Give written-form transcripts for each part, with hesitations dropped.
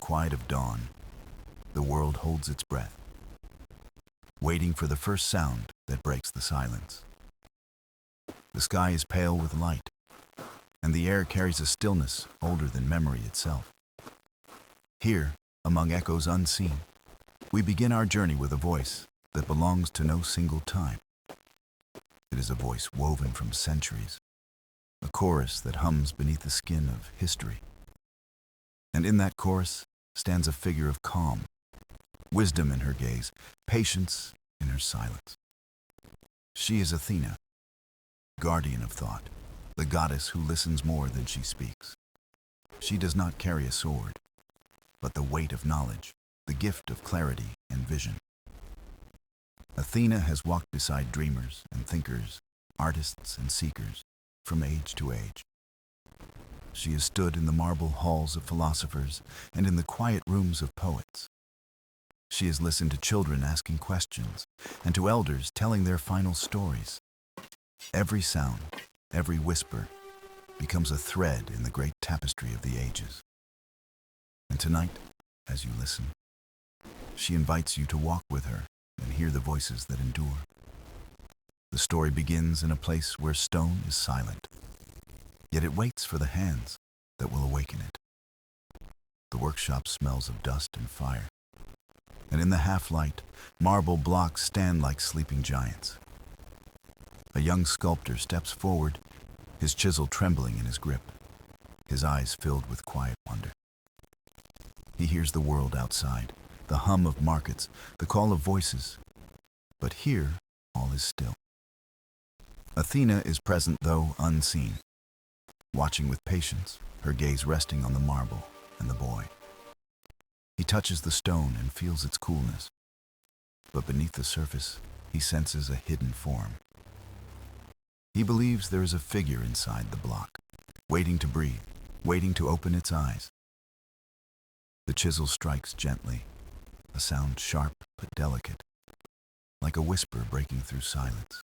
quiet of dawn, the world holds its breath, waiting for the first sound that breaks the silence. The sky is pale with light, and the air carries a stillness older than memory itself. Here, among echoes unseen, we begin our journey with a voice that belongs to no single time. It is a voice woven from centuries, a chorus that hums beneath the skin of history. And in that chorus stands a figure of calm, wisdom in her gaze, patience in her silence. She is Athena, guardian of thought, the goddess who listens more than she speaks. She does not carry a sword, but the weight of knowledge, the gift of clarity and vision. Athena has walked beside dreamers and thinkers, artists and seekers, from age to age. She has stood in the marble halls of philosophers and in the quiet rooms of poets. She has listened to children asking questions and to elders telling their final stories. Every sound, every whisper, becomes a thread in the great tapestry of the ages. And tonight, as you listen, she invites you to walk with her and hear the voices that endure. The story begins in a place where stone is silent, yet it waits for the hands that will awaken it. The workshop smells of dust and fire, and in the half-light, marble blocks stand like sleeping giants. A young sculptor steps forward, his chisel trembling in his grip, his eyes filled with quiet wonder. He hears the world outside, the hum of markets, the call of voices, but here all is still. Athena is present though unseen, watching with patience, her gaze resting on the marble and the boy. He touches the stone and feels its coolness, but beneath the surface, he senses a hidden form. He believes there is a figure inside the block, waiting to breathe, waiting to open its eyes. The chisel strikes gently, a sound sharp but delicate, like a whisper breaking through silence.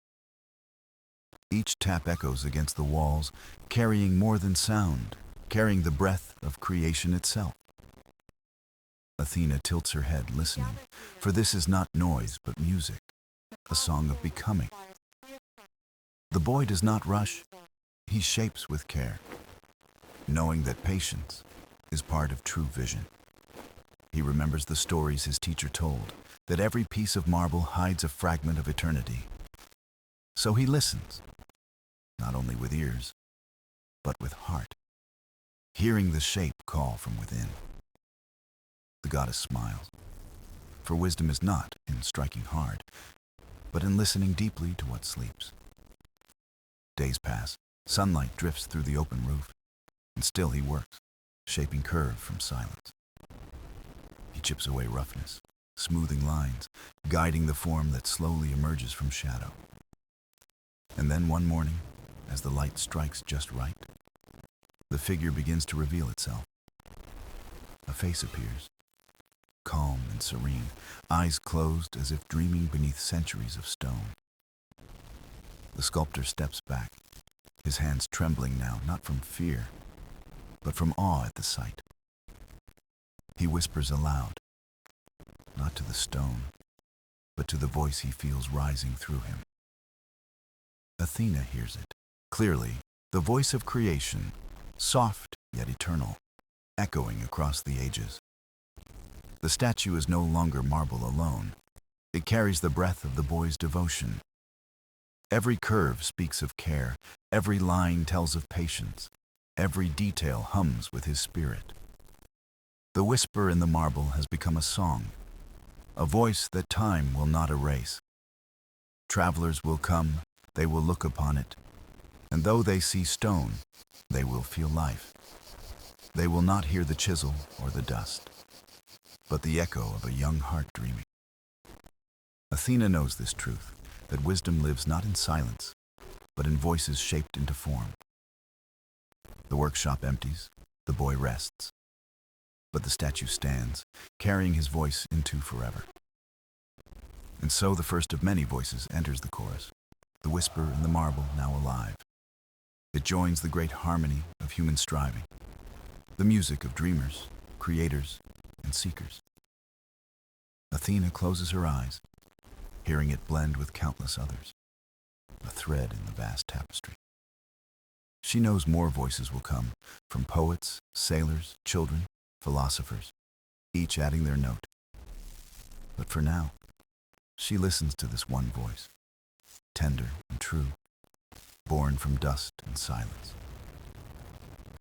Each tap echoes against the walls, carrying more than sound, carrying the breath of creation itself. Athena tilts her head, listening, for this is not noise but music, a song of becoming. The boy does not rush, he shapes with care, knowing that patience is part of true vision. He remembers the stories his teacher told, that every piece of marble hides a fragment of eternity. So he listens, not only with ears, but with heart, hearing the shape call from within. The goddess smiles, for wisdom is not in striking hard, but in listening deeply to what sleeps. Days pass, sunlight drifts through the open roof, and still he works, shaping curve from silence. He chips away roughness, smoothing lines, guiding the form that slowly emerges from shadow. And then one morning, as the light strikes just right, the figure begins to reveal itself. A face appears, calm and serene, eyes closed as if dreaming beneath centuries of stone. The sculptor steps back, his hands trembling now, not from fear, but from awe at the sight. He whispers aloud, not to the stone, but to the voice he feels rising through him. Athena hears it, clearly, the voice of creation, soft yet eternal, echoing across the ages. The statue is no longer marble alone. It carries the breath of the boy's devotion. Every curve speaks of care, every line tells of patience, every detail hums with his spirit. The whisper in the marble has become a song, a voice that time will not erase. Travelers will come, they will look upon it, and though they see stone, they will feel life. They will not hear the chisel or the dust, but the echo of a young heart dreaming. Athena knows this truth, that wisdom lives not in silence, but in voices shaped into form. The workshop empties, the boy rests, but the statue stands, carrying his voice into forever. And so the first of many voices enters the chorus, the whisper in the marble now alive. It joins the great harmony of human striving, the music of dreamers, creators, and seekers. Athena closes her eyes, hearing it blend with countless others, a thread in the vast tapestry. She knows more voices will come, from poets, sailors, children, philosophers, each adding their note. But for now, she listens to this one voice, tender and true, born from dust and silence.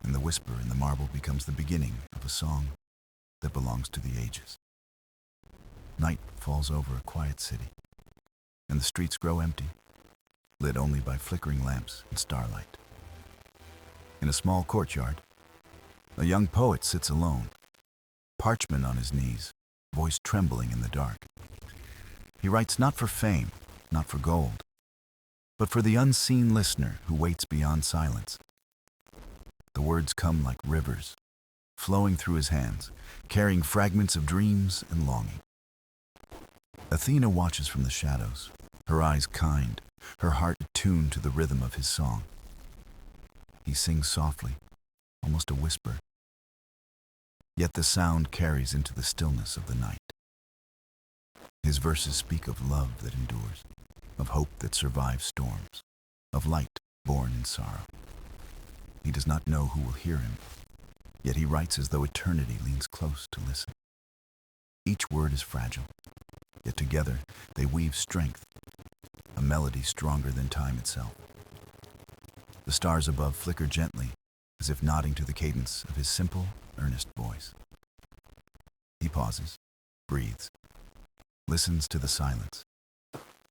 And the whisper in the marble becomes the beginning of a song that belongs to the ages. Night falls over a quiet city, and the streets grow empty, lit only by flickering lamps and starlight. In a small courtyard, a young poet sits alone, parchment on his knees, voice trembling in the dark. He writes not for fame, not for gold, but for the unseen listener who waits beyond silence. The words come like rivers, flowing through his hands, carrying fragments of dreams and longing. Athena watches from the shadows, her eyes kind, her heart attuned to the rhythm of his song. He sings softly, almost a whisper. Yet the sound carries into the stillness of the night. His verses speak of love that endures, of hope that survives storms, of light born in sorrow. He does not know who will hear him, yet he writes as though eternity leans close to listen. Each word is fragile, yet together they weave strength, a melody stronger than time itself. The stars above flicker gently, as if nodding to the cadence of his simple, earnest voice. He pauses, breathes, listens to the silence,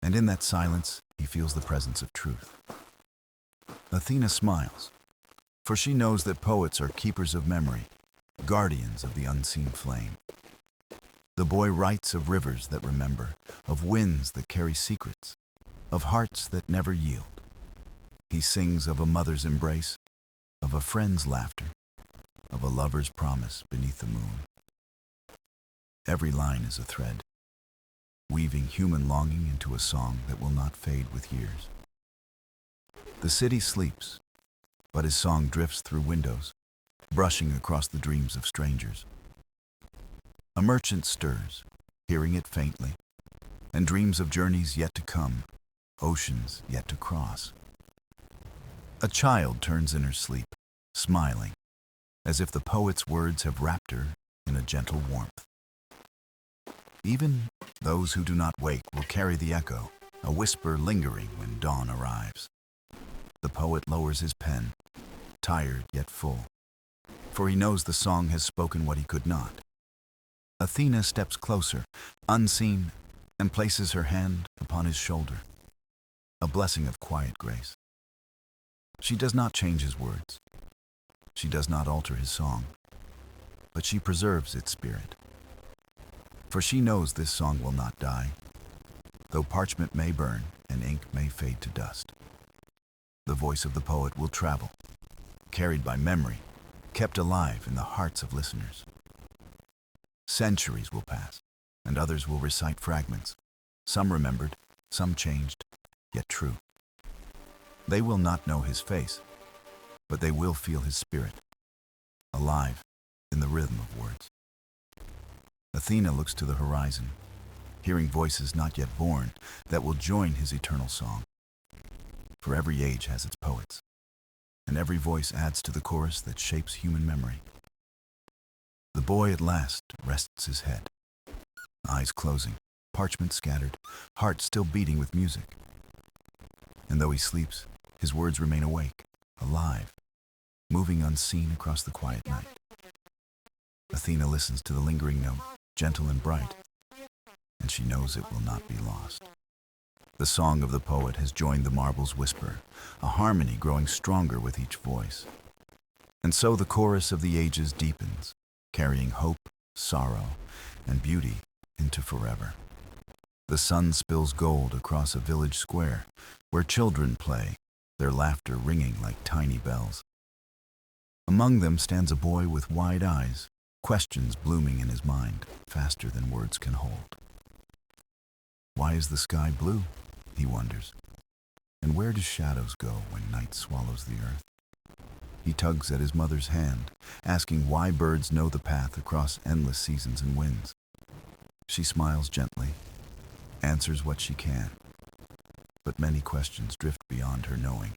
and in that silence he feels the presence of truth. Athena smiles, for she knows that poets are keepers of memory, guardians of the unseen flame. The boy writes of rivers that remember, of winds that carry secrets, of hearts that never yield. He sings of a mother's embrace, of a friend's laughter, of a lover's promise beneath the moon. Every line is a thread, weaving human longing into a song that will not fade with years. The city sleeps, but his song drifts through windows, brushing across the dreams of strangers. A merchant stirs, hearing it faintly, and dreams of journeys yet to come, oceans yet to cross. A child turns in her sleep, smiling, as if the poet's words have wrapped her in a gentle warmth. Even those who do not wake will carry the echo, a whisper lingering when dawn arrives. The poet lowers his pen, tired yet full, for he knows the song has spoken what he could not. Athena steps closer, unseen, and places her hand upon his shoulder, a blessing of quiet grace. She does not change his words. She does not alter his song, but she preserves its spirit. For she knows this song will not die, though parchment may burn and ink may fade to dust. The voice of the poet will travel, carried by memory, kept alive in the hearts of listeners. Centuries will pass, and others will recite fragments, some remembered, some changed, yet true. They will not know his face, but they will feel his spirit, alive in the rhythm of words. Athena looks to the horizon, hearing voices not yet born that will join his eternal song. For every age has its poets, and every voice adds to the chorus that shapes human memory. The boy at last rests his head, eyes closing, parchment scattered, heart still beating with music. And though he sleeps, his words remain awake, alive, moving unseen across the quiet night. Athena listens to the lingering note, gentle and bright, and she knows it will not be lost. The song of the poet has joined the marble's whisper, a harmony growing stronger with each voice. And so the chorus of the ages deepens, carrying hope, sorrow, and beauty into forever. The sun spills gold across a village square, where children play, their laughter ringing like tiny bells. Among them stands a boy with wide eyes, questions blooming in his mind, faster than words can hold. Why is the sky blue? He wonders. And where do shadows go when night swallows the earth? He tugs at his mother's hand, asking why birds know the path across endless seasons and winds. She smiles gently, answers what she can, but many questions drift beyond her knowing.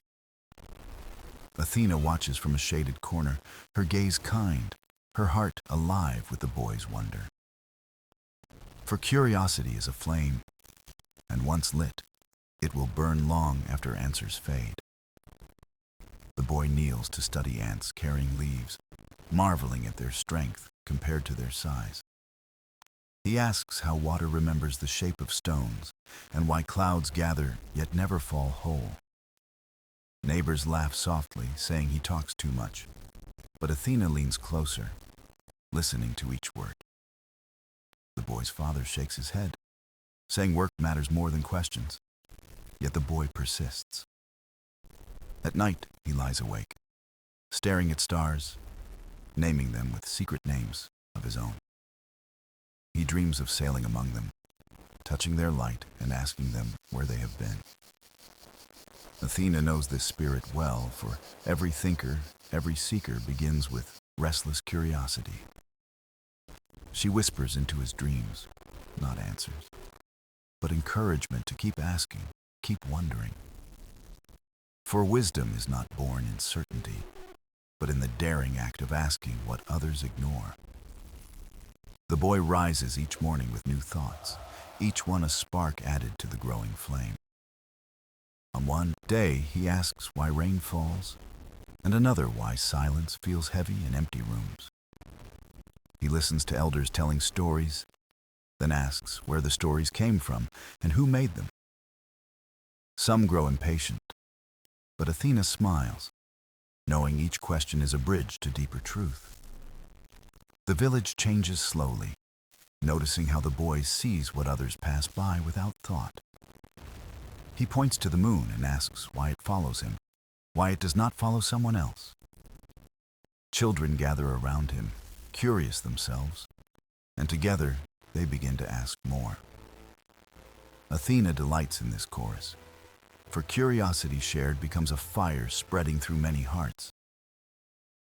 Athena watches from a shaded corner, her gaze kind, her heart alive with the boy's wonder. For curiosity is a flame, and once lit, it will burn long after answers fade. The boy kneels to study ants carrying leaves, marveling at their strength compared to their size. He asks how water remembers the shape of stones, and why clouds gather yet never fall whole. Neighbors laugh softly, saying he talks too much, but Athena leans closer, listening to each word. The boy's father shakes his head, saying work matters more than questions, yet the boy persists. At night, he lies awake, staring at stars, naming them with secret names of his own. He dreams of sailing among them, touching their light and asking them where they have been. Athena knows this spirit well, for every thinker, every seeker begins with restless curiosity. She whispers into his dreams, not answers, but encouragement to keep asking, keep wondering. For wisdom is not born in certainty, but in the daring act of asking what others ignore. The boy rises each morning with new thoughts, each one a spark added to the growing flame. On one day, he asks why rain falls, and another why silence feels heavy in empty rooms. He listens to elders telling stories, then asks where the stories came from and who made them. Some grow impatient, but Athena smiles, knowing each question is a bridge to deeper truth. The village changes slowly, noticing how the boy sees what others pass by without thought. He points to the moon and asks why it follows him, why it does not follow someone else. Children gather around him, curious themselves, and together they begin to ask more. Athena delights in this chorus, for curiosity shared becomes a fire spreading through many hearts.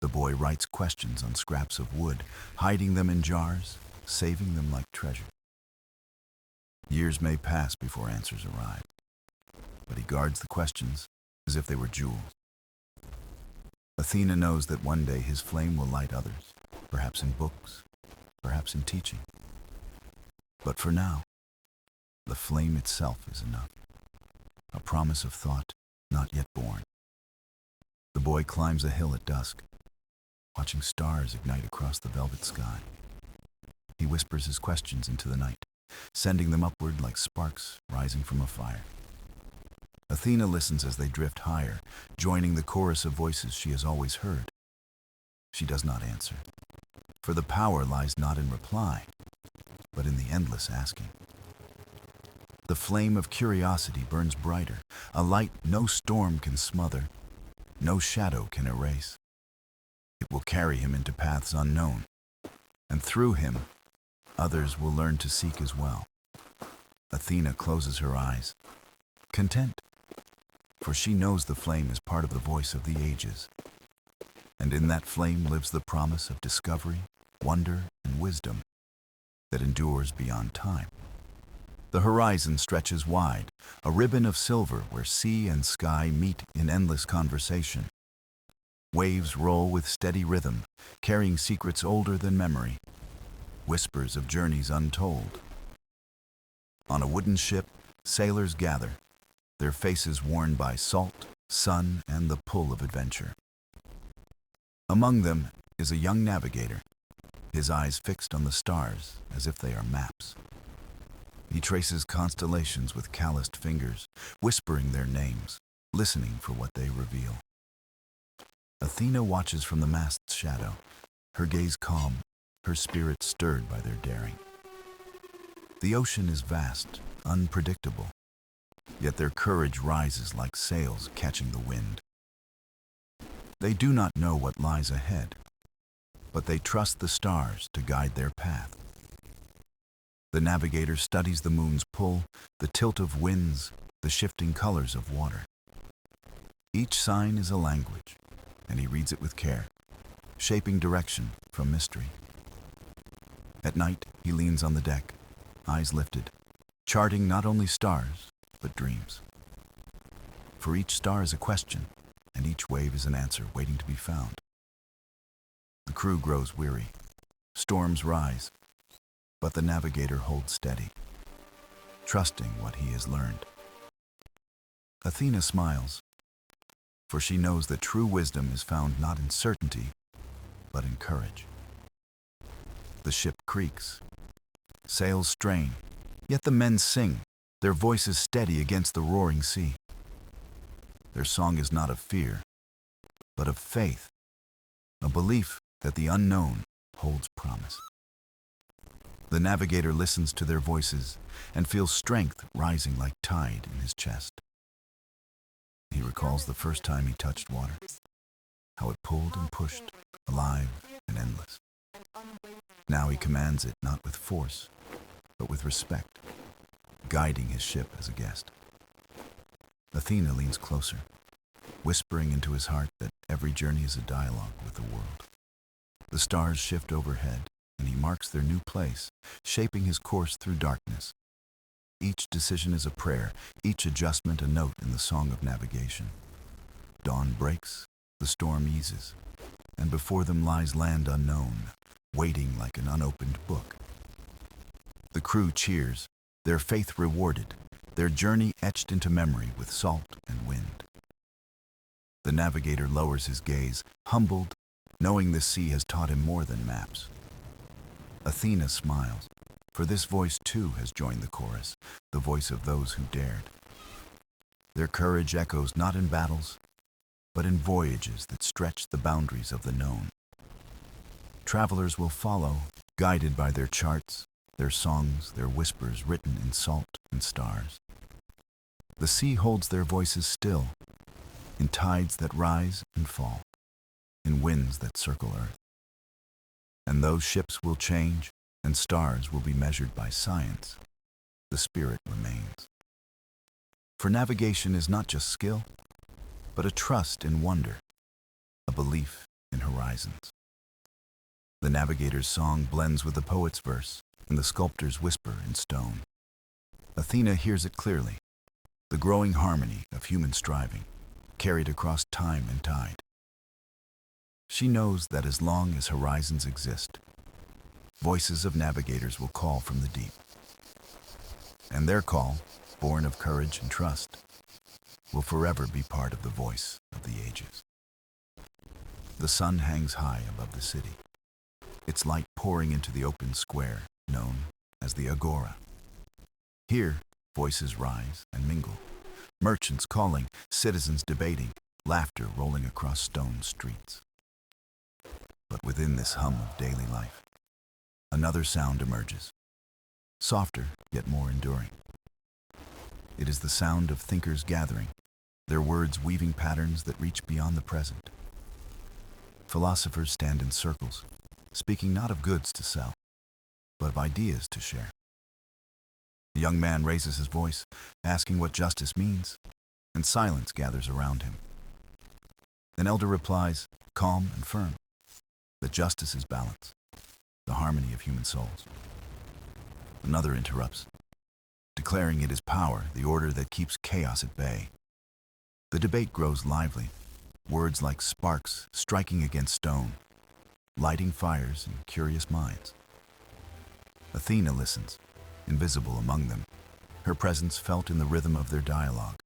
The boy writes questions on scraps of wood, hiding them in jars, saving them like treasure. Years may pass before answers arrive, but he guards the questions as if they were jewels. Athena knows that one day his flame will light others, perhaps in books, perhaps in teaching. But for now, the flame itself is enough, a promise of thought not yet born. The boy climbs a hill at dusk, watching stars ignite across the velvet sky. He whispers his questions into the night, sending them upward like sparks rising from a fire. Athena listens as they drift higher, joining the chorus of voices she has always heard. She does not answer, for the power lies not in reply, but in the endless asking. The flame of curiosity burns brighter, a light no storm can smother, no shadow can erase. It will carry him into paths unknown, and through him, others will learn to seek as well. Athena closes her eyes, content, for she knows the flame is part of the voice of the ages. And in that flame lives the promise of discovery, wonder, and wisdom that endures beyond time. The horizon stretches wide, a ribbon of silver where sea and sky meet in endless conversation. Waves roll with steady rhythm, carrying secrets older than memory, whispers of journeys untold. On a wooden ship, sailors gather, their faces worn by salt, sun, and the pull of adventure. Among them is a young navigator, his eyes fixed on the stars as if they are maps. He traces constellations with calloused fingers, whispering their names, listening for what they reveal. Athena watches from the mast's shadow, her gaze calm, her spirit stirred by their daring. The ocean is vast, unpredictable, yet their courage rises like sails catching the wind. They do not know what lies ahead, but they trust the stars to guide their path. The navigator studies the moon's pull, the tilt of winds, the shifting colors of water. Each sign is a language, and he reads it with care, shaping direction from mystery. At night, he leans on the deck, eyes lifted, charting not only stars, but dreams. For each star is a question, and each wave is an answer waiting to be found. The crew grows weary. Storms rise, but the navigator holds steady, trusting what he has learned. Athena smiles, for she knows that true wisdom is found not in certainty, but in courage. The ship creaks, sails strain, yet the men sing, their voices steady against the roaring sea. Their song is not of fear, but of faith, a belief that the unknown holds promise. The navigator listens to their voices and feels strength rising like tide in his chest. He recalls the first time he touched water, how it pulled and pushed, alive and endless. Now he commands it not with force, but with respect, guiding his ship as a guest. Athena leans closer, whispering into his heart that every journey is a dialogue with the world. The stars shift overhead, and he marks their new place, shaping his course through darkness. Each decision is a prayer, each adjustment a note in the song of navigation. Dawn breaks, the storm eases, and before them lies land unknown, waiting like an unopened book. The crew cheers, their faith rewarded, their journey etched into memory with salt and wind. The navigator lowers his gaze, humbled, knowing the sea has taught him more than maps. Athena smiles, for this voice too has joined the chorus, the voice of those who dared. Their courage echoes not in battles, but in voyages that stretch the boundaries of the known. Travelers will follow, guided by their charts, their songs, their whispers written in salt and stars. The sea holds their voices still, in tides that rise and fall, in winds that circle earth. And those ships will change, and stars will be measured by science. The spirit remains. For navigation is not just skill, but a trust in wonder, a belief in horizons. The navigator's song blends with the poet's verse and the sculptor's whisper in stone. Athena hears it clearly, the growing harmony of human striving, carried across time and tide. She knows that as long as horizons exist, voices of navigators will call from the deep. And their call, born of courage and trust, will forever be part of the voice of the ages. The sun hangs high above the city, its light pouring into the open square known as the Agora. Here, voices rise and mingle, merchants calling, citizens debating, laughter rolling across stone streets. But within this hum of daily life, another sound emerges, softer yet more enduring. It is the sound of thinkers gathering, their words weaving patterns that reach beyond the present. Philosophers stand in circles, speaking not of goods to sell, but of ideas to share. The young man raises his voice, asking what justice means, and silence gathers around him. An elder replies, calm and firm, that justice is balance, the harmony of human souls. Another interrupts, declaring it is power, the order that keeps chaos at bay. The debate grows lively, words like sparks striking against stone, lighting fires in curious minds. Athena listens, invisible among them, her presence felt in the rhythm of their dialogue.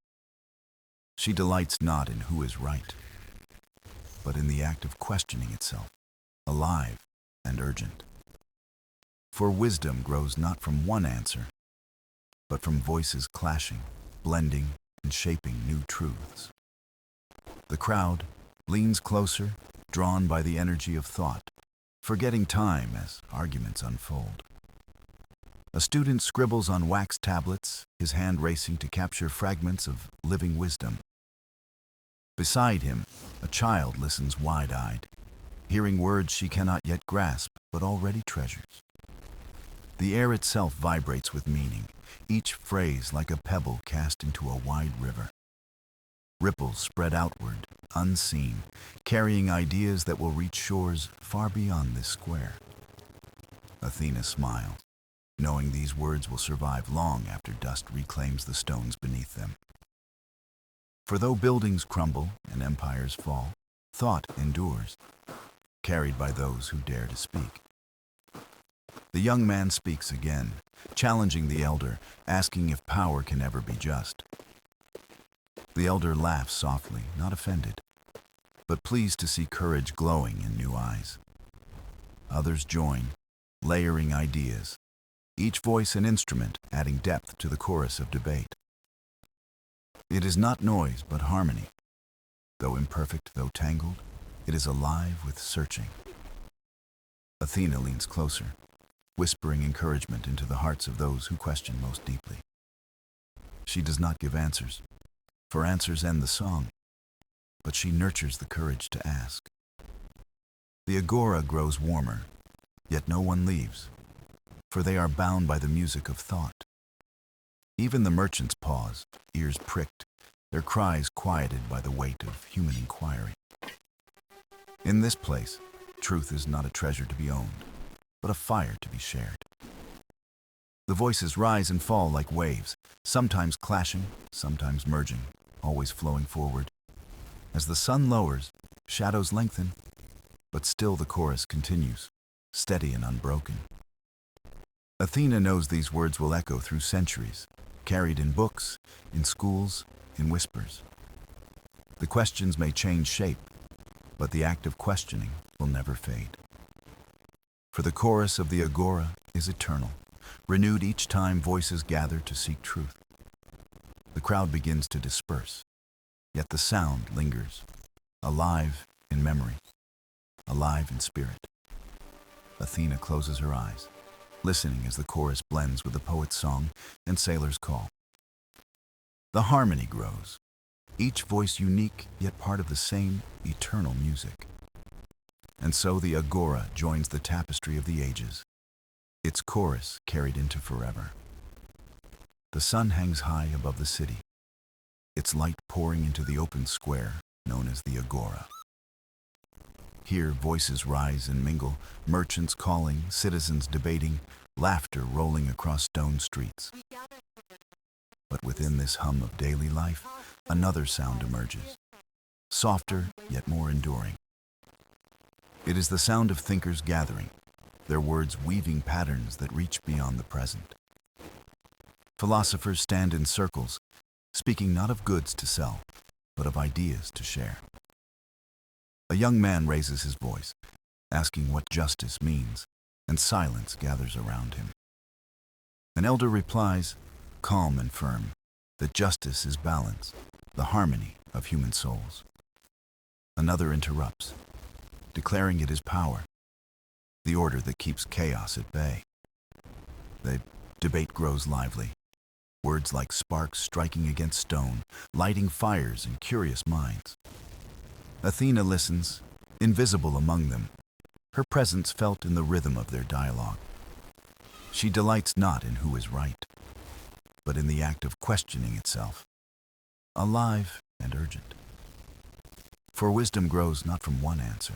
She delights not in who is right, but in the act of questioning itself, alive and urgent. For wisdom grows not from one answer, but from voices clashing, blending, and shaping new truths. The crowd leans closer, drawn by the energy of thought, forgetting time as arguments unfold. A student scribbles on wax tablets, his hand racing to capture fragments of living wisdom. Beside him, a child listens wide-eyed, hearing words she cannot yet grasp but already treasures. The air itself vibrates with meaning, each phrase like a pebble cast into a wide river. Ripples spread outward, unseen, carrying ideas that will reach shores far beyond this square. Athena smiles, knowing these words will survive long after dust reclaims the stones beneath them. For though buildings crumble and empires fall, thought endures, carried by those who dare to speak. The young man speaks again, challenging the elder, asking if power can ever be just. The elder laughs softly, not offended, but pleased to see courage glowing in new eyes. Others join, layering ideas, each voice an instrument adding depth to the chorus of debate. It is not noise, but harmony. Though imperfect, though tangled, it is alive with searching. Athena leans closer, whispering encouragement into the hearts of those who question most deeply. She does not give answers, for answers end the song, but she nurtures the courage to ask. The agora grows warmer, yet no one leaves, for they are bound by the music of thought. Even the merchants pause, ears pricked, their cries quieted by the weight of human inquiry. In this place, truth is not a treasure to be owned, but a fire to be shared. The voices rise and fall like waves, sometimes clashing, sometimes merging, always flowing forward. As the sun lowers, shadows lengthen, but still the chorus continues, steady and unbroken. Athena knows these words will echo through centuries, carried in books, in schools, in whispers. The questions may change shape, but the act of questioning will never fade. For the chorus of the agora is eternal, renewed each time voices gather to seek truth. The crowd begins to disperse, yet the sound lingers, alive in memory, alive in spirit. Athena closes her eyes, listening as the chorus blends with the poet's song and sailor's call. The harmony grows, each voice unique yet part of the same eternal music. And so the agora joins the tapestry of the ages, its chorus carried into forever. The sun hangs high above the city, its light pouring into the open square known as the agora. Here voices rise and mingle, merchants calling, citizens debating, laughter rolling across stone streets. But within this hum of daily life, another sound emerges, softer yet more enduring. It is the sound of thinkers gathering, their words weaving patterns that reach beyond the present. Philosophers stand in circles, speaking not of goods to sell, but of ideas to share. A young man raises his voice, asking what justice means, and silence gathers around him. An elder replies, calm and firm, that justice is balance, the harmony of human souls. Another interrupts, declaring it is power, the order that keeps chaos at bay. The debate grows lively, words like sparks striking against stone, lighting fires in curious minds. Athena listens, invisible among them, her presence felt in the rhythm of their dialogue. She delights not in who is right, but in the act of questioning itself, alive and urgent. For wisdom grows not from one answer,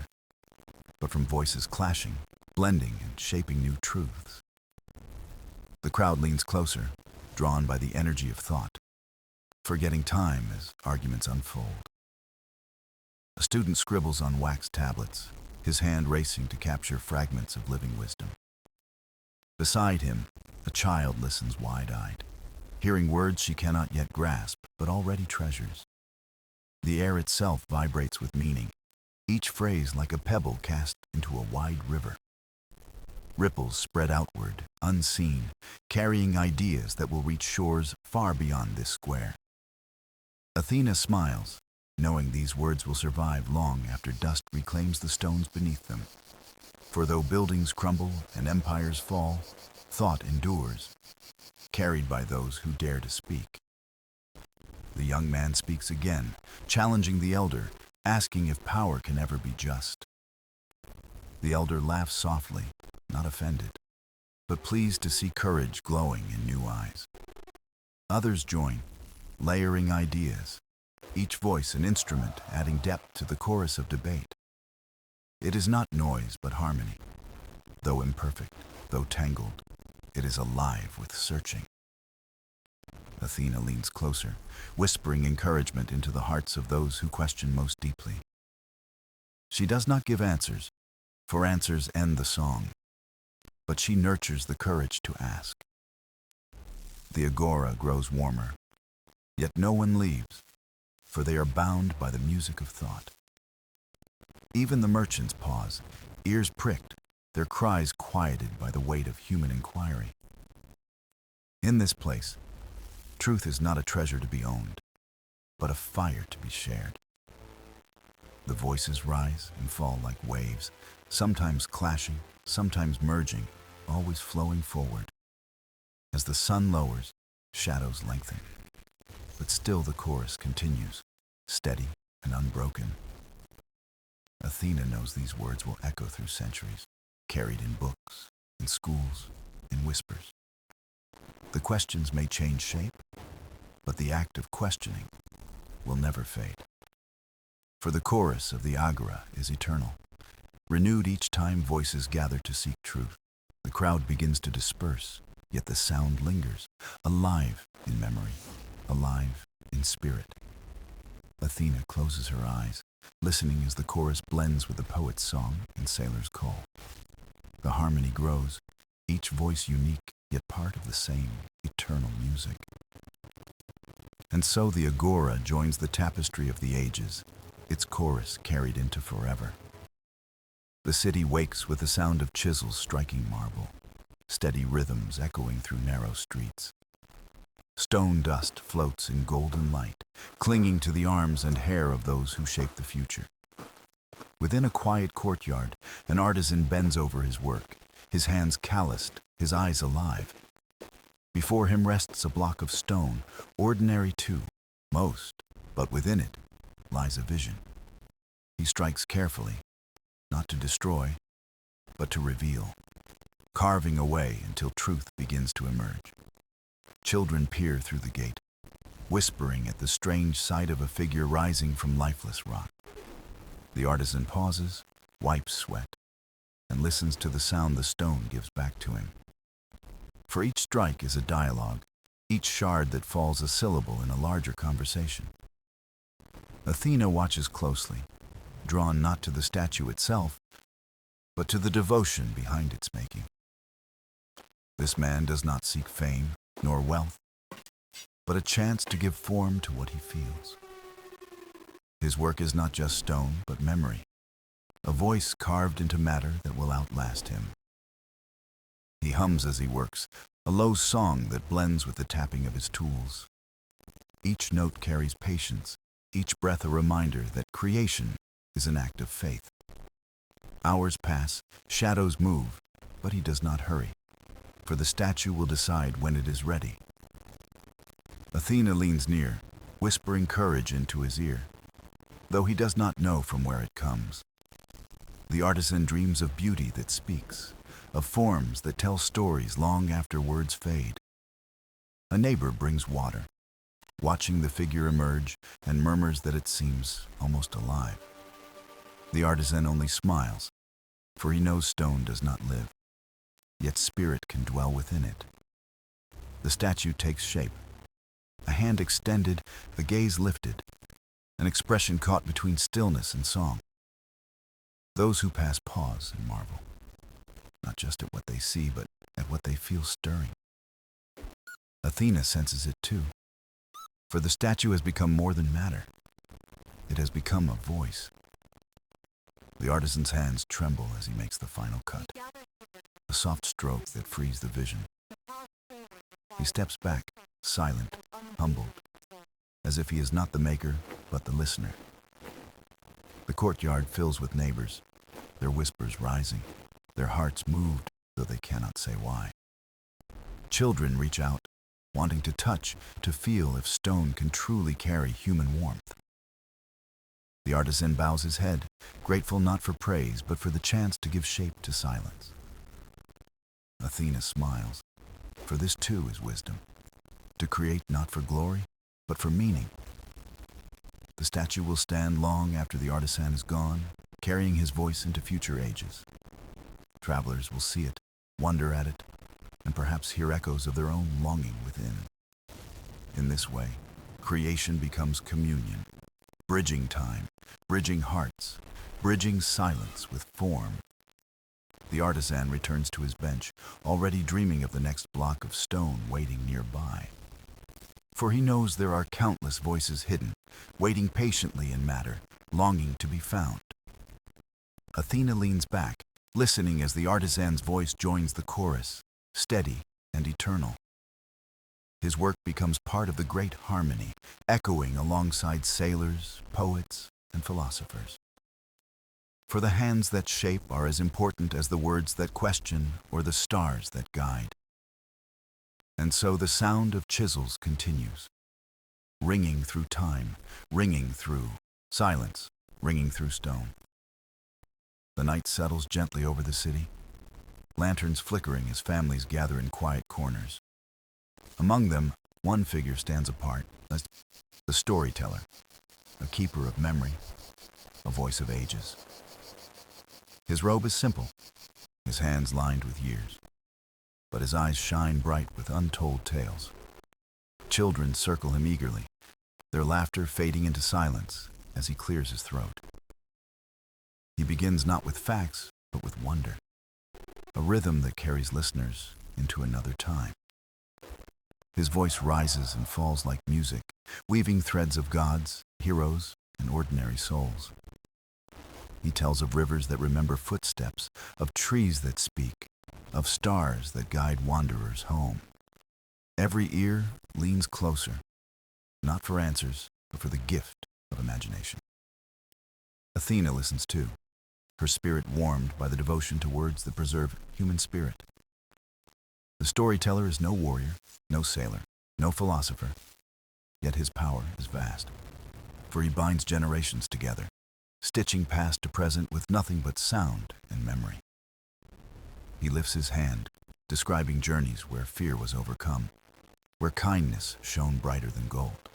but from voices clashing, blending, and shaping new truths. The crowd leans closer, drawn by the energy of thought, forgetting time as arguments unfold. A student scribbles on wax tablets, his hand racing to capture fragments of living wisdom. Beside him, a child listens wide-eyed, hearing words she cannot yet grasp, but already treasures. The air itself vibrates with meaning, each phrase like a pebble cast into a wide river. Ripples spread outward, unseen, carrying ideas that will reach shores far beyond this square. Athena smiles, knowing these words will survive long after dust reclaims the stones beneath them. For though buildings crumble and empires fall, thought endures, carried by those who dare to speak. The young man speaks again, challenging the elder, asking if power can ever be just. The elder laughs softly, not offended, but pleased to see courage glowing in new eyes. Others join, layering ideas, each voice an instrument adding depth to the chorus of debate. It is not noise but harmony. Though imperfect, though tangled, it is alive with searching. Athena leans closer, whispering encouragement into the hearts of those who question most deeply. She does not give answers, for answers end the song, but she nurtures the courage to ask. The agora grows warmer, yet no one leaves, for they are bound by the music of thought. Even the merchants pause, ears pricked, their cries quieted by the weight of human inquiry. In this place, truth is not a treasure to be owned, but a fire to be shared. The voices rise and fall like waves, sometimes clashing, sometimes merging, always flowing forward. As the sun lowers, shadows lengthen, but still the chorus continues, steady and unbroken. Athena knows these words will echo through centuries, carried in books, in schools, in whispers. The questions may change shape, but the act of questioning will never fade. For the chorus of the agora is eternal, renewed each time voices gather to seek truth. The crowd begins to disperse, yet the sound lingers, alive in memory, alive in spirit. Athena closes her eyes, listening as the chorus blends with the poet's song and sailor's call. The harmony grows, each voice unique, yet part of the same eternal music. And so the agora joins the tapestry of the ages, its chorus carried into forever. The city wakes with the sound of chisels striking marble, steady rhythms echoing through narrow streets. Stone dust floats in golden light, clinging to the arms and hair of those who shape the future. Within a quiet courtyard, an artisan bends over his work, his hands calloused, his eyes alive. Before him rests a block of stone, ordinary too, most, but within it lies a vision. He strikes carefully, not to destroy, but to reveal, carving away until truth begins to emerge. Children peer through the gate, whispering at the strange sight of a figure rising from lifeless rock. The artisan pauses, wipes sweat, and listens to the sound the stone gives back to him. For each strike is a dialogue, each shard that falls a syllable in a larger conversation. Athena watches closely, drawn not to the statue itself, but to the devotion behind its making. This man does not seek fame nor wealth, but a chance to give form to what he feels. His work is not just stone, but memory, a voice carved into matter that will outlast him. He hums as he works, a low song that blends with the tapping of his tools. Each note carries patience, each breath a reminder that creation is an act of faith. Hours pass, shadows move, but he does not hurry, for the statue will decide when it is ready. Athena leans near, whispering courage into his ear, though he does not know from where it comes. The artisan dreams of beauty that speaks, of forms that tell stories long after words fade. A neighbor brings water, watching the figure emerge, and murmurs that it seems almost alive. The artisan only smiles, for he knows stone does not live, yet spirit can dwell within it. The statue takes shape, a hand extended, a gaze lifted, an expression caught between stillness and song. Those who pass pause and marvel, not just at what they see, but at what they feel stirring. Athena senses it too, for the statue has become more than matter. It has become a voice. The artisan's hands tremble as he makes the final cut, a soft stroke that frees the vision. He steps back, silent, humbled, as if he is not the maker, but the listener. The courtyard fills with neighbors, their whispers rising, their hearts moved, though they cannot say why. Children reach out, wanting to touch, to feel if stone can truly carry human warmth. The artisan bows his head, grateful not for praise, but for the chance to give shape to silence. Athena smiles, for this too is wisdom, to create not for glory, but for meaning. The statue will stand long after the artisan is gone, carrying his voice into future ages. Travelers will see it, wonder at it, and perhaps hear echoes of their own longing within. In this way, creation becomes communion, bridging time, bridging hearts, bridging silence with form. The artisan returns to his bench, already dreaming of the next block of stone waiting nearby. For he knows there are countless voices hidden, waiting patiently in matter, longing to be found. Athena leans back, listening as the artisan's voice joins the chorus, steady and eternal. His work becomes part of the great harmony, echoing alongside sailors, poets, and philosophers. For the hands that shape are as important as the words that question or the stars that guide. And so the sound of chisels continues, ringing through time, ringing through silence, ringing through stone. The night settles gently over the city, lanterns flickering as families gather in quiet corners. Among them, one figure stands apart, the storyteller, a keeper of memory, a voice of ages. His robe is simple, his hands lined with years, but his eyes shine bright with untold tales. Children circle him eagerly, their laughter fading into silence as he clears his throat. He begins not with facts, but with wonder, a rhythm that carries listeners into another time. His voice rises and falls like music, weaving threads of gods, heroes, and ordinary souls. He tells of rivers that remember footsteps, of trees that speak, of stars that guide wanderers home. Every ear leans closer, not for answers, but for the gift of imagination. Athena listens too, her spirit warmed by the devotion to words that preserve human spirit. The storyteller is no warrior, no sailor, no philosopher, yet his power is vast, for he binds generations together, stitching past to present with nothing but sound and memory. He lifts his hand, describing journeys where fear was overcome, where kindness shone brighter than gold.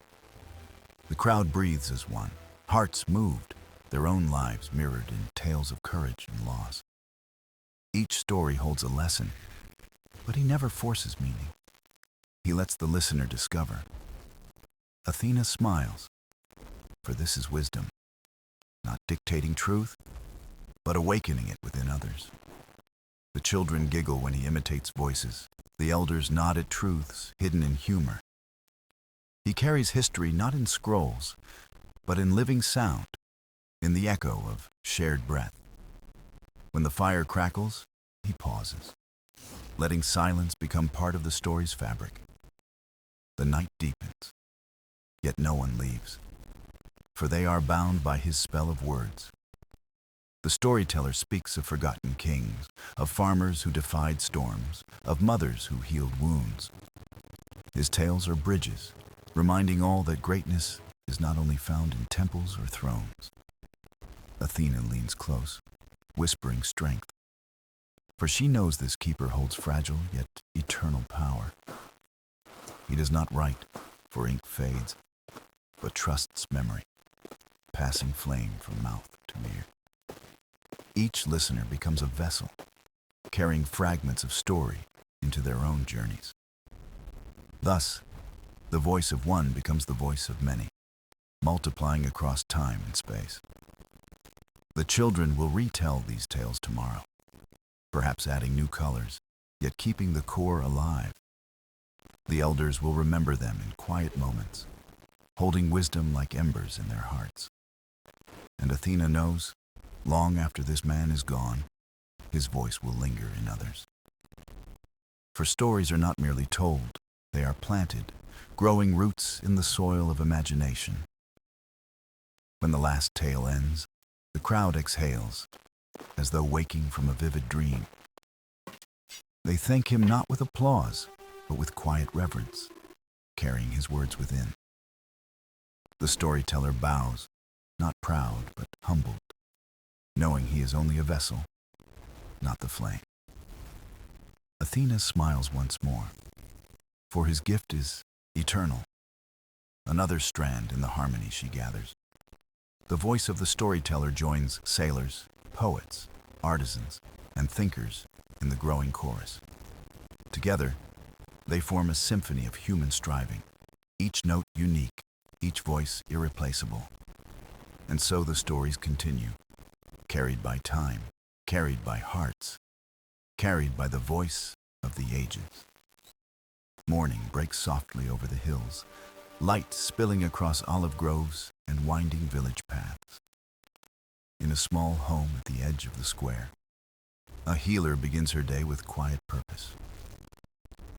The crowd breathes as one, hearts moved, their own lives mirrored in tales of courage and loss. Each story holds a lesson, but he never forces meaning. He lets the listener discover. Athena smiles, for this is wisdom, not dictating truth, but awakening it within others. The children giggle when he imitates voices. The elders nod at truths hidden in humor. He carries history not in scrolls, but in living sound, in the echo of shared breath. When the fire crackles, he pauses, letting silence become part of the story's fabric. The night deepens, yet no one leaves, for they are bound by his spell of words. The storyteller speaks of forgotten kings, of farmers who defied storms, of mothers who healed wounds. His tales are bridges, reminding all that greatness is not only found in temples or thrones. Athena leans close, whispering strength, for she knows this keeper holds fragile yet eternal power. He does not write, for ink fades, but trusts memory, passing flame from mouth to ear. Each listener becomes a vessel, carrying fragments of story into their own journeys. Thus, the voice of one becomes the voice of many, multiplying across time and space. The children will retell these tales tomorrow, perhaps adding new colors, yet keeping the core alive. The elders will remember them in quiet moments, holding wisdom like embers in their hearts. And Athena knows, long after this man is gone, his voice will linger in others. For stories are not merely told, they are planted, growing roots in the soil of imagination. When the last tale ends, the crowd exhales, as though waking from a vivid dream. They thank him not with applause, but with quiet reverence, carrying his words within. The storyteller bows, not proud, but humbled, knowing he is only a vessel, not the flame. Athena smiles once more, for his gift is eternal, another strand in the harmony she gathers. The voice of the storyteller joins sailors, poets, artisans, and thinkers in the growing chorus. Together, they form a symphony of human striving, each note unique, each voice irreplaceable. And so the stories continue, carried by time, carried by hearts, carried by the voice of the ages. Morning breaks softly over the hills, light spilling across olive groves and winding village paths. In a small home at the edge of the square, a healer begins her day with quiet purpose.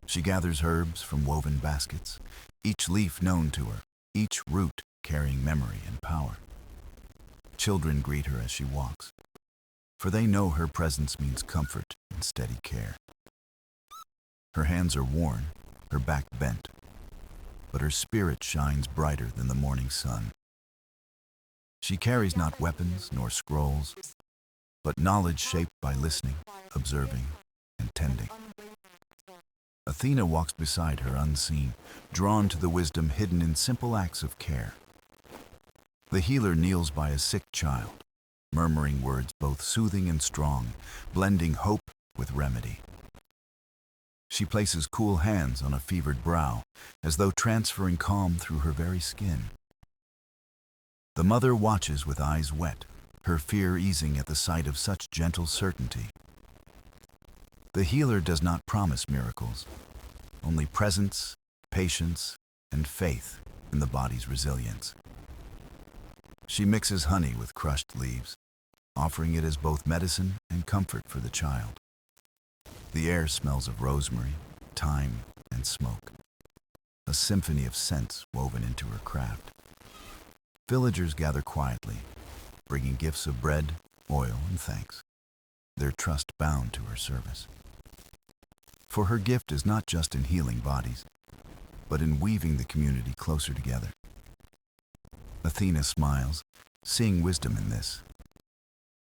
She gathers herbs from woven baskets, each leaf known to her, each root carrying memory and power. Children greet her as she walks, for they know her presence means comfort and steady care. Her hands are worn, her back bent, but her spirit shines brighter than the morning sun. She carries not weapons nor scrolls, but knowledge shaped by listening, observing, and tending. Athena walks beside her unseen, drawn to the wisdom hidden in simple acts of care. The healer kneels by a sick child, murmuring words both soothing and strong, blending hope with remedy. She places cool hands on a fevered brow, as though transferring calm through her very skin. The mother watches with eyes wet, her fear easing at the sight of such gentle certainty. The healer does not promise miracles, only presence, patience, and faith in the body's resilience. She mixes honey with crushed leaves, offering it as both medicine and comfort for the child. The air smells of rosemary, thyme, and smoke, a symphony of scents woven into her craft. Villagers gather quietly, bringing gifts of bread, oil, and thanks, their trust bound to her service. For her gift is not just in healing bodies, but in weaving the community closer together. Athena smiles, seeing wisdom in this.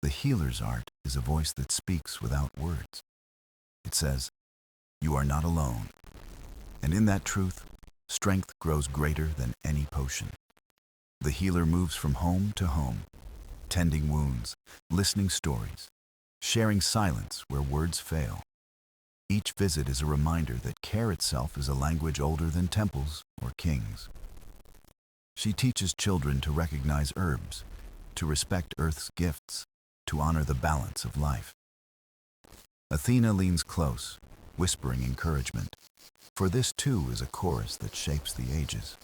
The healer's art is a voice that speaks without words. It says, "You are not alone." And in that truth, strength grows greater than any potion. The healer moves from home to home, tending wounds, listening stories, sharing silence where words fail. Each visit is a reminder that care itself is a language older than temples or kings. She teaches children to recognize herbs, to respect Earth's gifts, to honor the balance of life. Athena leans close, whispering encouragement, for this too is a chorus that shapes the ages.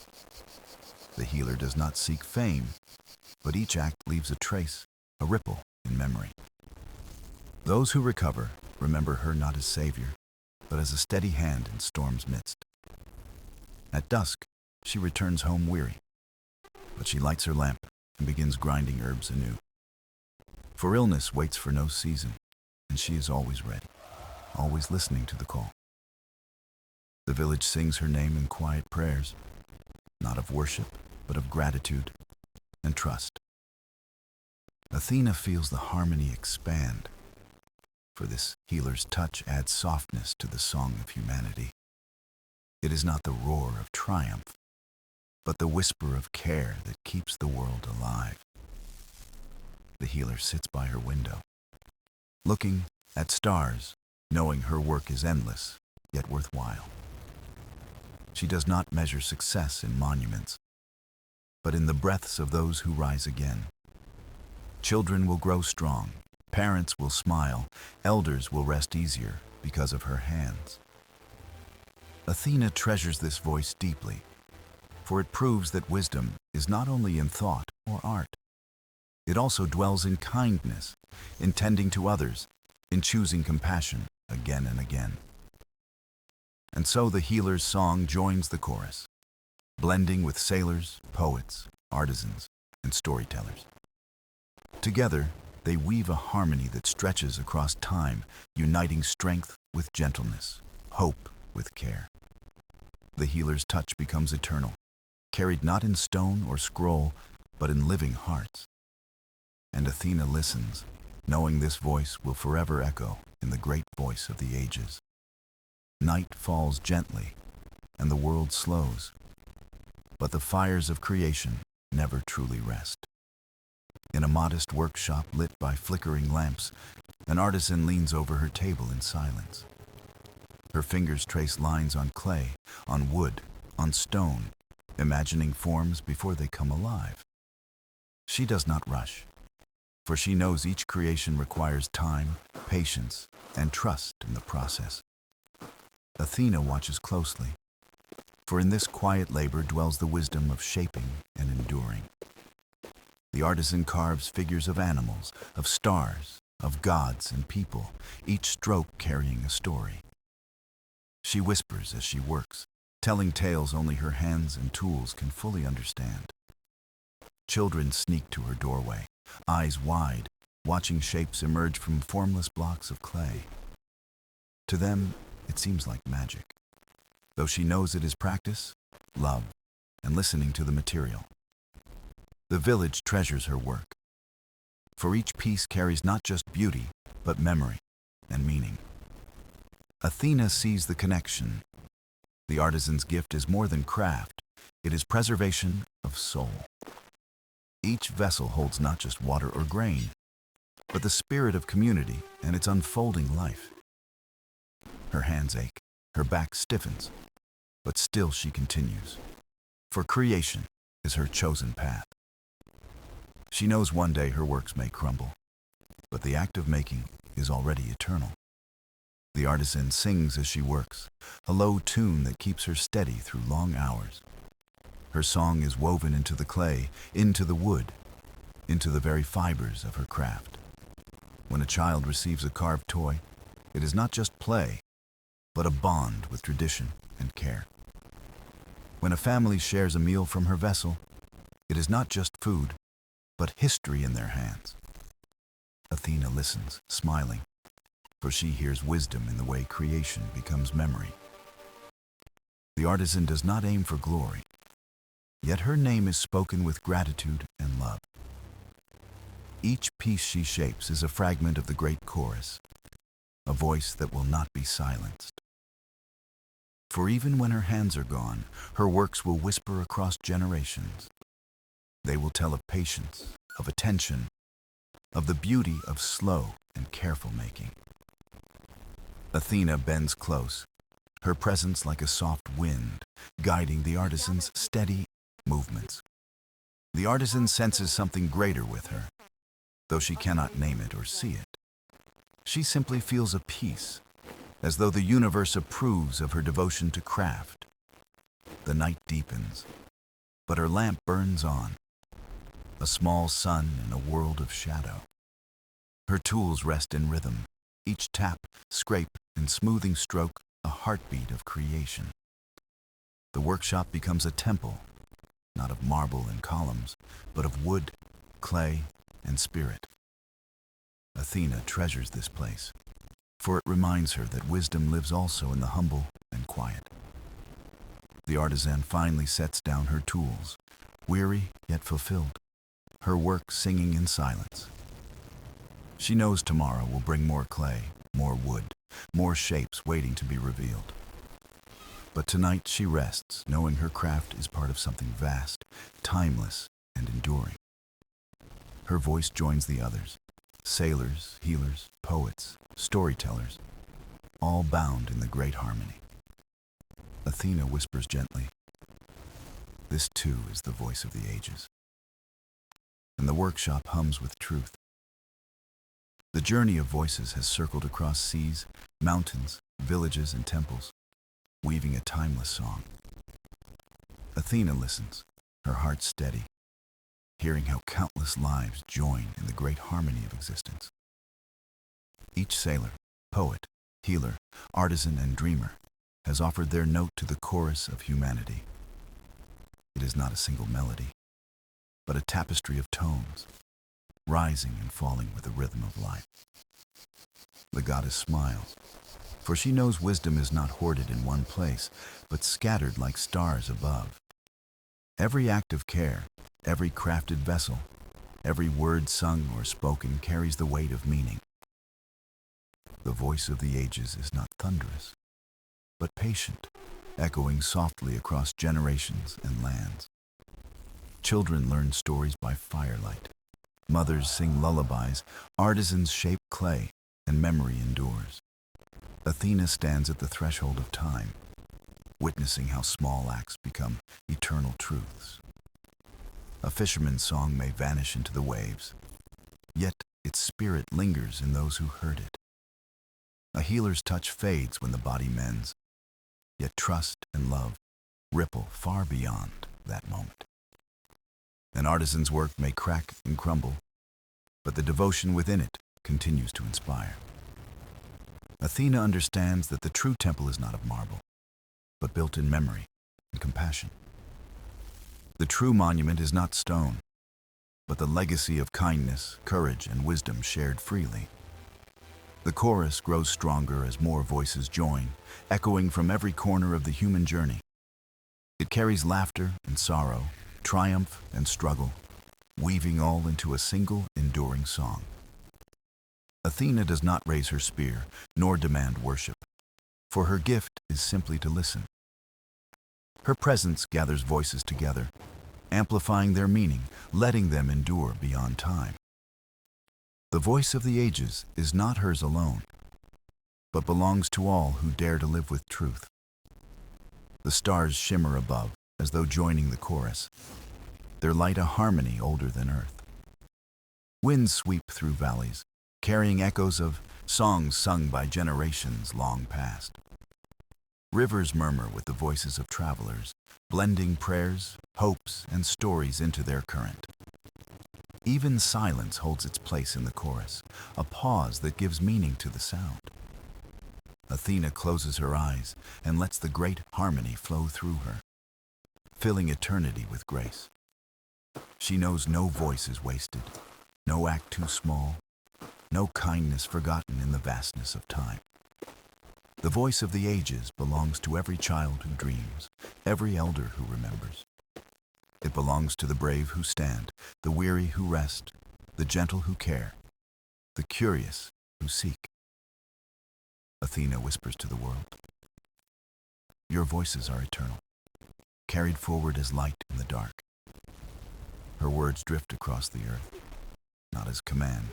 The healer does not seek fame, but each act leaves a trace, a ripple in memory. Those who recover remember her not as savior, but as a steady hand in storm's midst. At dusk, she returns home weary, but she lights her lamp and begins grinding herbs anew. For illness waits for no season, and she is always ready, always listening to the call. The village sings her name in quiet prayers, not of worship, but of gratitude and trust. Athena feels the harmony expand, for this healer's touch adds softness to the song of humanity. It is not the roar of triumph, but the whisper of care that keeps the world alive. The healer sits by her window, looking at stars, knowing her work is endless, yet worthwhile. She does not measure success in monuments, but in the breaths of those who rise again. Children will grow strong, parents will smile, elders will rest easier because of her hands. Athena treasures this voice deeply, for it proves that wisdom is not only in thought or art. It also dwells in kindness, in tending to others, in choosing compassion again and again. And so the healer's song joins the chorus, blending with sailors, poets, artisans, and storytellers. Together, they weave a harmony that stretches across time, uniting strength with gentleness, hope with care. The healer's touch becomes eternal, carried not in stone or scroll, but in living hearts. And Athena listens, knowing this voice will forever echo in the great voice of the ages. Night falls gently, and the world slows, but the fires of creation never truly rest. In a modest workshop lit by flickering lamps, an artisan leans over her table in silence. Her fingers trace lines on clay, on wood, on stone, imagining forms before they come alive. She does not rush, for she knows each creation requires time, patience, and trust in the process. Athena watches closely, for in this quiet labor dwells the wisdom of shaping and enduring. The artisan carves figures of animals, of stars, of gods and people, each stroke carrying a story. She whispers as she works, telling tales only her hands and tools can fully understand. Children sneak to her doorway, eyes wide, watching shapes emerge from formless blocks of clay. To them, it seems like magic, though she knows it is practice, love, and listening to the material. The village treasures her work, for each piece carries not just beauty, but memory and meaning. Athena sees the connection. The artisan's gift is more than craft, it is preservation of soul. Each vessel holds not just water or grain, but the spirit of community and its unfolding life. Her hands ache, her back stiffens, but still she continues, for creation is her chosen path. She knows one day her works may crumble, but the act of making is already eternal. The artisan sings as she works, a low tune that keeps her steady through long hours. Her song is woven into the clay, into the wood, into the very fibers of her craft. When a child receives a carved toy, it is not just play, but a bond with tradition and care. When a family shares a meal from her vessel, it is not just food, but history in their hands. Athena listens, smiling, for she hears wisdom in the way creation becomes memory. The artisan does not aim for glory, yet her name is spoken with gratitude and love. Each piece she shapes is a fragment of the great chorus, a voice that will not be silenced. For even when her hands are gone, her works will whisper across generations. They will tell of patience, of attention, of the beauty of slow and careful making. Athena bends close, her presence like a soft wind, guiding the artisan's steady movements. The artisan senses something greater with her, though she cannot name it or see it. She simply feels a peace, as though the universe approves of her devotion to craft. The night deepens, but her lamp burns on, a small sun in a world of shadow. Her tools rest in rhythm, each tap, scrape, and smoothing stroke a heartbeat of creation. The workshop becomes a temple, not of marble and columns, but of wood, clay, and spirit. Athena treasures this place, for it reminds her that wisdom lives also in the humble and quiet. The artisan finally sets down her tools, weary yet fulfilled, her work singing in silence. She knows tomorrow will bring more clay, more wood, more shapes waiting to be revealed. But tonight she rests, knowing her craft is part of something vast, timeless, and enduring. Her voice joins the others, sailors, healers, poets, storytellers, all bound in the great harmony. Athena whispers gently, "This too is the voice of the ages." And the workshop hums with truth. The journey of voices has circled across seas, mountains, villages, and temples, weaving a timeless song. Athena listens, her heart steady, hearing how countless lives join in the great harmony of existence. Each sailor, poet, healer, artisan, and dreamer has offered their note to the chorus of humanity. It is not a single melody, but a tapestry of tones, rising and falling with the rhythm of life. The goddess smiles, for she knows wisdom is not hoarded in one place, but scattered like stars above. Every act of care, every crafted vessel, every word sung or spoken carries the weight of meaning. The voice of the ages is not thunderous, but patient, echoing softly across generations and lands. Children learn stories by firelight, Mothers sing lullabies, artisans shape clay, and memory endures. Athena stands at the threshold of time, witnessing how small acts become eternal truths. A fisherman's song may vanish into the waves, yet its spirit lingers in those who heard it. A healer's touch fades when the body mends, yet trust and love ripple far beyond that moment. An artisan's work may crack and crumble, but the devotion within it continues to inspire. Athena understands that the true temple is not of marble, but built in memory and compassion. The true monument is not stone, but the legacy of kindness, courage, and wisdom shared freely. The chorus grows stronger as more voices join, echoing from every corner of the human journey. It carries laughter and sorrow, triumph and struggle, weaving all into a single, enduring song. Athena does not raise her spear, nor demand worship, for her gift is simply to listen. Her presence gathers voices together, amplifying their meaning, letting them endure beyond time. The voice of the ages is not hers alone, but belongs to all who dare to live with truth. The stars shimmer above as though joining the chorus, their light a harmony older than earth. Winds sweep through valleys, carrying echoes of songs sung by generations long past. Rivers murmur with the voices of travelers, blending prayers, hopes, and stories into their current. Even silence holds its place in the chorus, a pause that gives meaning to the sound. Athena closes her eyes and lets the great harmony flow through her, filling eternity with grace. She knows no voice is wasted, no act too small, no kindness forgotten in the vastness of time. The voice of the ages belongs to every child who dreams, every elder who remembers. It belongs to the brave who stand, the weary who rest, the gentle who care, the curious who seek. Athena whispers to the world, "Your voices are eternal, carried forward as light in the dark." Her words drift across the earth, not as command,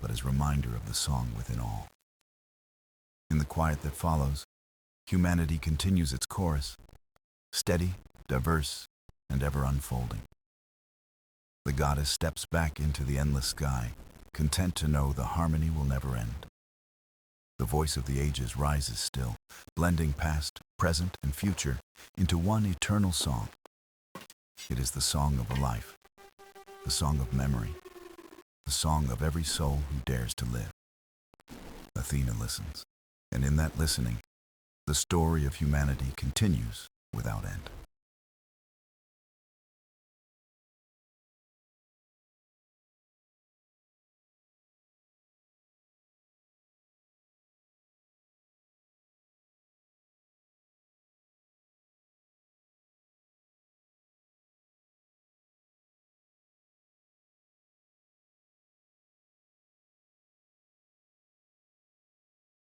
but as reminder of the song within all. In the quiet that follows, humanity continues its chorus, steady, diverse, and ever unfolding. The goddess steps back into the endless sky, content to know the harmony will never end. The voice of the ages rises still, blending past, present, and future into one eternal song. It is the song of a life, the song of memory, the song of every soul who dares to live. Athena listens, and in that listening, the story of humanity continues without end.